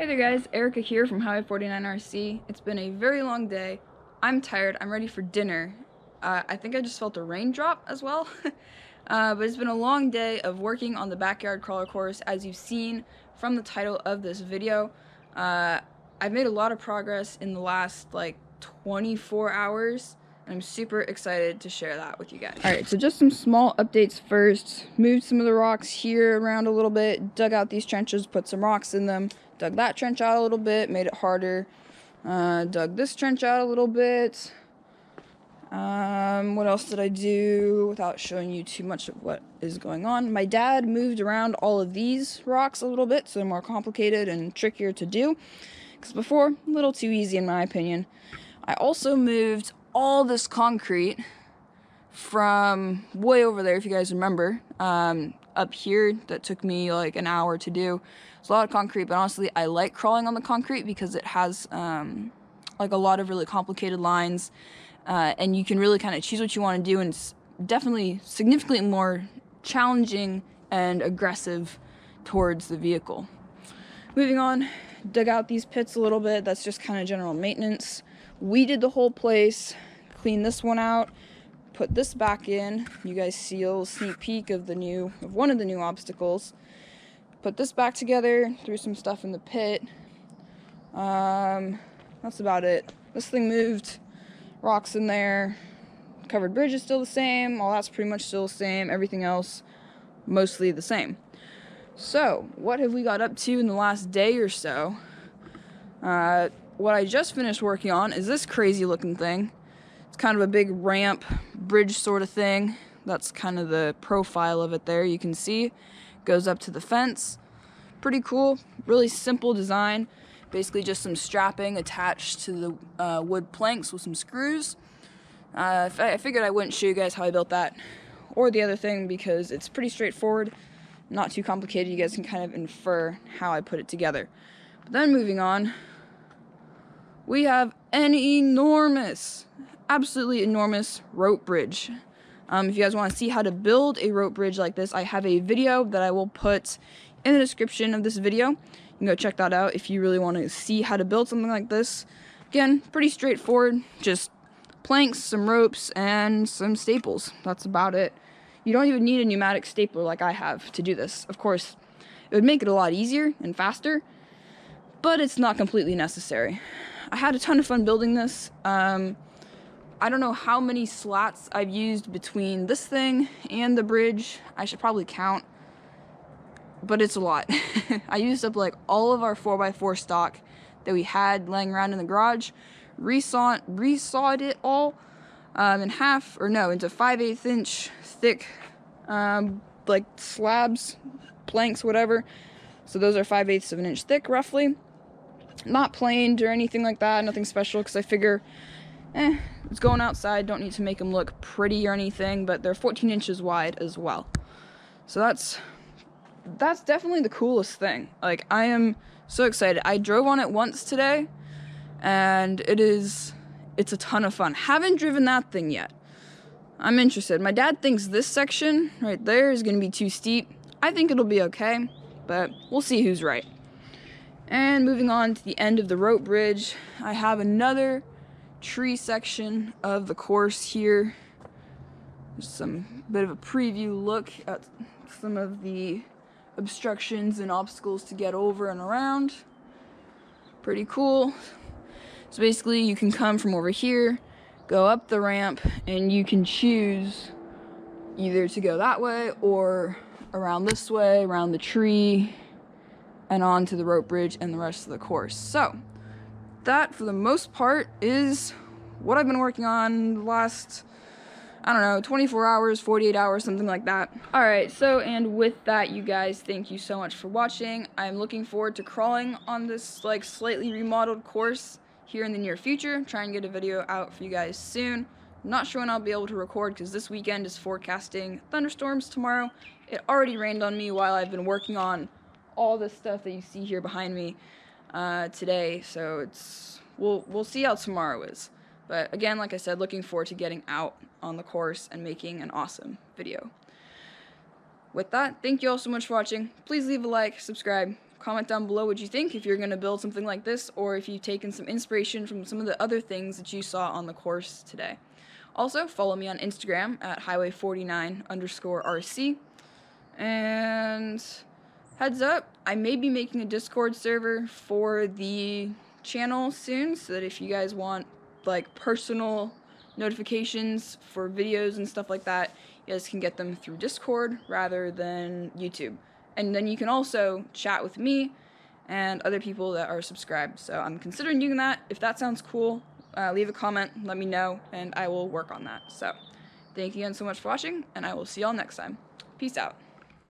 Hey there guys, Erica here from Highway 49RC. It's been a very long day. I'm tired, I'm ready for dinner. I think I just felt a raindrop as well. But it's been a long day of working on the backyard crawler course, as you've seen from the title of this video. I've made a lot of progress in the last 24 hours. I'm super excited to share that with you guys. Alright, so just some small updates first. Moved some of the rocks here around a little bit, dug out these trenches, put some rocks in them, dug that trench out a little bit, made it harder. Dug this trench out a little bit. What else did I do without showing you too much of what is going on? My dad moved around all of these rocks a little bit, so they're more complicated and trickier to do. Because before, a little too easy in my opinion. I also moved all this concrete from way over there, if you guys remember, up here. That took me like an hour to do. It's a lot of concrete, but honestly I like crawling on the concrete because it has like a lot of really complicated lines, and you can really kind of choose what you want to do, and it's definitely significantly more challenging and aggressive towards the vehicle. Moving on, dug out these pits a little bit. That's just kind of general maintenance. Weeded the whole place, cleaned this one out, put this back in. You guys see a little sneak peek of one of the new obstacles. Put this back together, threw some stuff in the pit. That's about it. This thing moved, rocks in there. Covered bridge is still the same. All that's pretty much still the same. Everything else, mostly the same. So, what have we got up to in the last day or so? What I just finished working on is this crazy looking thing. It's kind of a big ramp, bridge sort of thing. That's kind of the profile of it there. You can see goes up to the fence. Pretty cool, really simple design. Basically just some strapping attached to the wood planks with some screws. I figured I wouldn't show you guys how I built that or the other thing because it's pretty straightforward, not too complicated. You guys can kind of infer how I put it together. But then moving on, we have an enormous, absolutely enormous rope bridge. If you guys want to see how to build a rope bridge like this, I have a video that I will put in the description of this video. You can go check that out if you really want to see how to build something like this. Again, pretty straightforward, just planks, some ropes, and some staples. That's about it. You don't even need a pneumatic stapler like I have to do this. Of course, it would make it a lot easier and faster, but it's not completely necessary. I had a ton of fun building this. I don't know how many slats I've used between this thing and the bridge. I should probably count, but it's a lot. I used up like all of our 4x4 stock that we had laying around in the garage, resawed it all in half, or no, into 5/8 inch thick like slabs, planks, whatever. So those are 5/8 of an inch thick roughly. Not planed or anything like that, nothing special, because I figure it's going outside, don't need to make them look pretty or anything, but they're 14 inches wide as well. So that's definitely the coolest thing. Like, I am so excited. I drove on it once today, and it's a ton of fun. Haven't driven that thing yet. I'm interested. My dad thinks this section right there is going to be too steep. I think it'll be okay, but we'll see who's right. And moving on to the end of the rope bridge, I have another tree section of the course here. Just some bit of a preview look at some of the obstructions and obstacles to get over and around. Pretty cool. So basically you can come from over here, go up the ramp, and you can choose either to go that way or around this way, around the tree, and on to the rope bridge and the rest of the course. So that, for the most part, is what I've been working on the last, I don't know, 24 hours, 48 hours, something like that. Alright, so, and with that, you guys, thank you so much for watching. I'm looking forward to crawling on this, like, slightly remodeled course here in the near future. Try and get a video out for you guys soon. Not sure when I'll be able to record, because this weekend is forecasting thunderstorms tomorrow. It already rained on me while I've been working on all this stuff that you see here behind me today, so we'll see how tomorrow is. But again, like I said, looking forward to getting out on the course and making an awesome video. With that, thank you all so much for watching. Please leave a like, subscribe, comment down below what you think, if you're going to build something like this, or if you've taken some inspiration from some of the other things that you saw on the course today. Also, follow me on Instagram at highway49_RC. And heads up, I may be making a Discord server for the channel soon, so that if you guys want like personal notifications for videos and stuff like that, you guys can get them through Discord rather than YouTube. And then you can also chat with me and other people that are subscribed. So I'm considering doing that. If that sounds cool, leave a comment, let me know, and I will work on that. So thank you again so much for watching, and I will see y'all next time. Peace out.